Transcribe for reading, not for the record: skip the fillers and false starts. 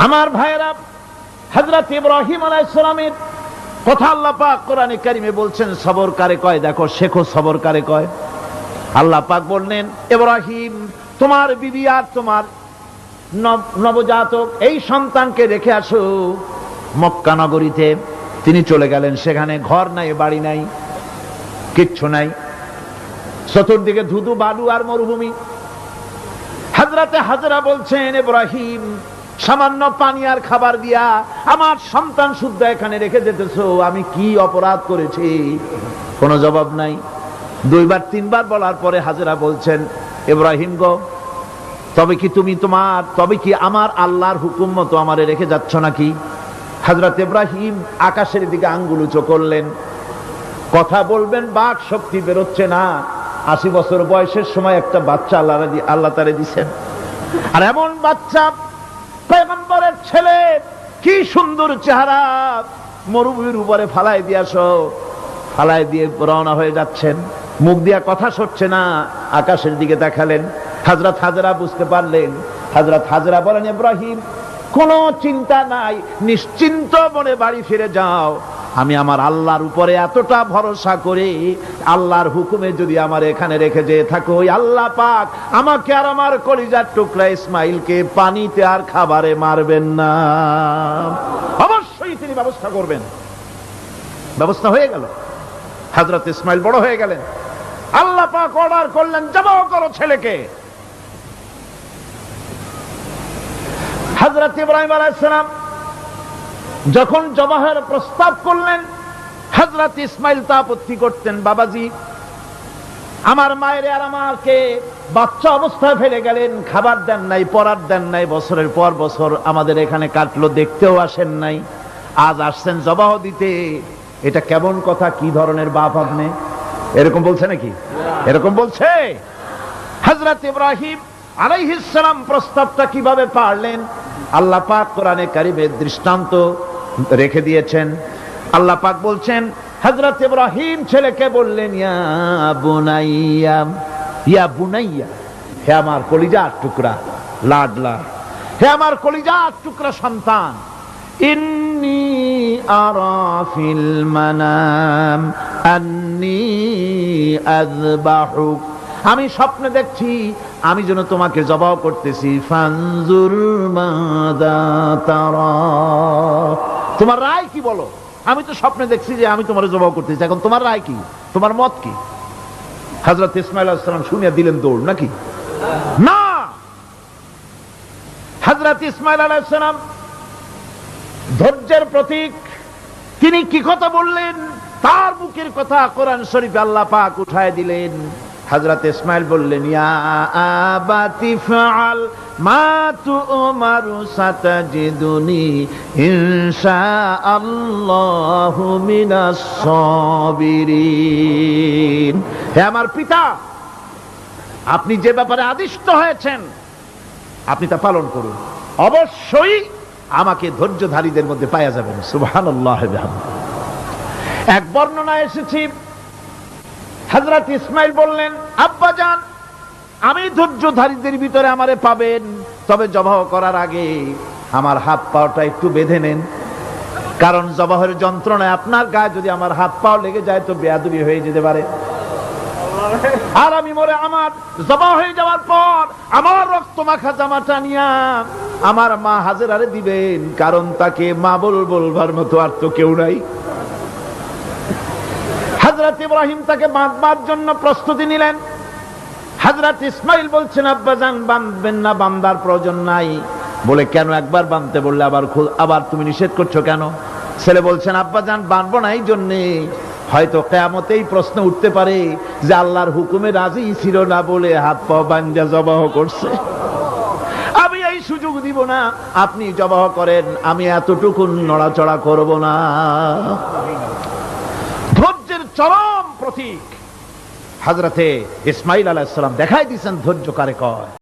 আমার ভাইয়েরা, হযরত ইব্রাহিম আলাইহিস সালামের কথা আল্লাহ পাক কোরআনে কারিমে বলছেন সবর কারে কয়, দেখো শেখো সবর কারে কয়। আল্লাহ পাক বললেন, ইব্রাহিম তোমার বিবি আর তোমার নবজাতক এই সন্তানকে রেখে আসো মক্কা নগরীতে। তিনি চলে গেলেন, সেখানে ঘর নাই, বাড়ি নাই, কিচ্ছু নাই, চতুর্দিকে ধুধু বালু আর মরুভূমি। হযরতে হাজরা বলছেন, ইব্রাহিম সামান্য পানি আর খাবার দিয়া আমার সন্তান শুদ্ধ এখানে রেখে যেতেছো, আমি কি অপরাধ করেছি? কোনো জবাব নাই। দুইবার তিনবার বলার পরে হাজরা বলছেন, ইব্রাহিম গো, তবে কি আমার আল্লাহর হুকুম মতো আমারে রেখে যাচ্ছ নাকি? হযরত ইব্রাহিম আকাশের দিকে আঙ্গুল উঁচু করলেন। কথা বলবেন, বাক শক্তি বেরোচ্ছে না। 80 বছর বয়সের সময় একটা বাচ্চা আল্লাহ তারে দিছেন, আর এমন বাচ্চা পয়গম্বরের ছেলে, কি সুন্দর চেহারা, মরুভূমির উপরে ফালাই দিয়ে রওনা হয়ে যাচ্ছেন, মুখ দিয়া কথা সরছে না, আকাশের দিকে দেখালেন। হযরত হাজরা বুঝতে পারলেন। হযরত হাজরা বলেন, ইব্রাহিম কোনো চিন্তা নাই, নিশ্চিন্ত মনে বাড়ি ফিরে যাও। আমি আমার আল্লাহর উপরে এতটা ভরসা করি, আল্লাহর হুকুমে যদি আমার এখানে রেখে যেয়ে থাকো, ওই আল্লাহ পাক আমাকে আর আমার কলিজার টুকরা ইসমাইলকে পানিতে আর খাবারে মারবেন না, অবশ্যই তিনি ব্যবস্থা করবেন। ব্যবস্থা হয়ে গেল। হযরত ইসমাইল বড় হয়ে গেলেন। আল্লাহ পাক অর্ডার করলেন, জবাহ করো ছেলেকে। হযরত ইব্রাহিম আলাইহিস সালাম যখন জবাহের প্রস্তাব করলেন, হযরত ইসমাইল তা আপত্তি করতেন, বাবাজি আমার মায়ের আর আমাকে বাচ্চা অবস্থায় ফেলে গেলেন, খাবার দেন নাই, পরার দেন নাই, বছরের পর বছর আমাদের এখানে কাটলো, দেখতেও আসেন নাই, আজ আসছেন জবাহ দিতে। এটা কেমন কথা? কি ধরনের বাপ আপনি? এরকম বলছে নাকি? এরকম বলছে? হযরত ইব্রাহিম আলাইহিস সালাম প্রস্তাবটা কিভাবে পারলেন? আল্লাহ পাক কোরআনে কারিমে দৃষ্টান্ত রেখে দিয়েছেন। আল্লাহ পাক বলছেন, হযরত ইব্রাহিম ছেলেকে বললেন, ইয়া বুনাইয়া, ইয়া বুনাইয়া, হে আমার কলিজার টুকরা লাডলা, হে আমার কলিজার টুকরা সন্তান, ইন্নী আরা ফিল মানাম আন্নী আযবাহুক, আমি স্বপ্নে দেখছি আমি যেন তোমাকে জবাহ করতেছি। ফানজুর মাযা তারা, তোমার রায় কি বলো? আমি তো স্বপ্নে দেখছি যে আমি তোমার জবাহ করতেছি, এখন তোমার রায় কি, তোমার মত কি? হযরত ইসমাঈল আলাইহিস সালাম শুনিয়া দিলেন দৌড়, নাকি না? হযরত ইসমাঈল আলাইহিস সালাম ধৈর্যের প্রতীক, তিনি কি কথা বললেন? তার মুখের কথা কোরআন শরীফে আল্লাহ পাক উঠায় দিলেন। হযরত ইসমাঈল বললেন, ইয়া আবাতি ফাআল মা তু'মারু সাতাজিদুনি ইনশাআল্লাহু মিনাস সাবিরিন, হে আমার পিতা, আপনি যে ব্যাপারে আদিষ্ট হয়েছেন আপনি তা পালন করুন, অবশ্যই আমাকে ধৈর্যধারীদের মধ্যে পাওয়া যাবেন। সুবহানাল্লাহ। এক বর্ণনা এসেছে, হযরত ইসমাঈল বললেন, আব্বাজান আমি ধৈর্যধারীদের ভিতরে আমারে পাবেন, তবে জবাহ করার আগে আমার হাত পাটা একটু বেঁধে নেন, কারণ জবাহের যন্ত্রণায় আপনার গায়ে যদি আমার হাত পাও লেগে যায় তো বেয়াদবি হয়ে যেতে পারে, আর আমি মরে আমার জবাহ হয়ে যাওয়ার পর আমার রক্ত মাখা জামাটা নিয়া আমার মা হাজেরারে দিবেন, কারণ তাকে মা বলবার মতো আর তো কেউ নাই। হযরত ইব্রাহিম তাকে বাঁধবার জন্য প্রস্তুতি নিলেন। হযরত ইসমাঈল বলছেন, আব্বাজান বাঁধবেন না, বাঁধার প্রয়োজন নাই। বলে কেন? একবার বাঁধতে বললে আবার তুমি নিষেধ করছো কেন? ছেলে বলছেন, আব্বাজান বাঁধবো না এই জন্যে, হয়তো কিয়ামতেই প্রশ্ন উঠতে পারে যে আল্লাহর হুকুমে রাজি ছিল না বলে হাত পা বাঁধা জবাহ করছে, আমি এই সুযোগ দিব না, আপনি জবাহ করেন, আমি এতটুকু নড়াচড়া করব না। ধৈর্যের চরম প্রতীক হযরতে ইসমাঈল আলাইহিস সালাম দেখাই দিয়েছেন ধৈর্য কারে কয়।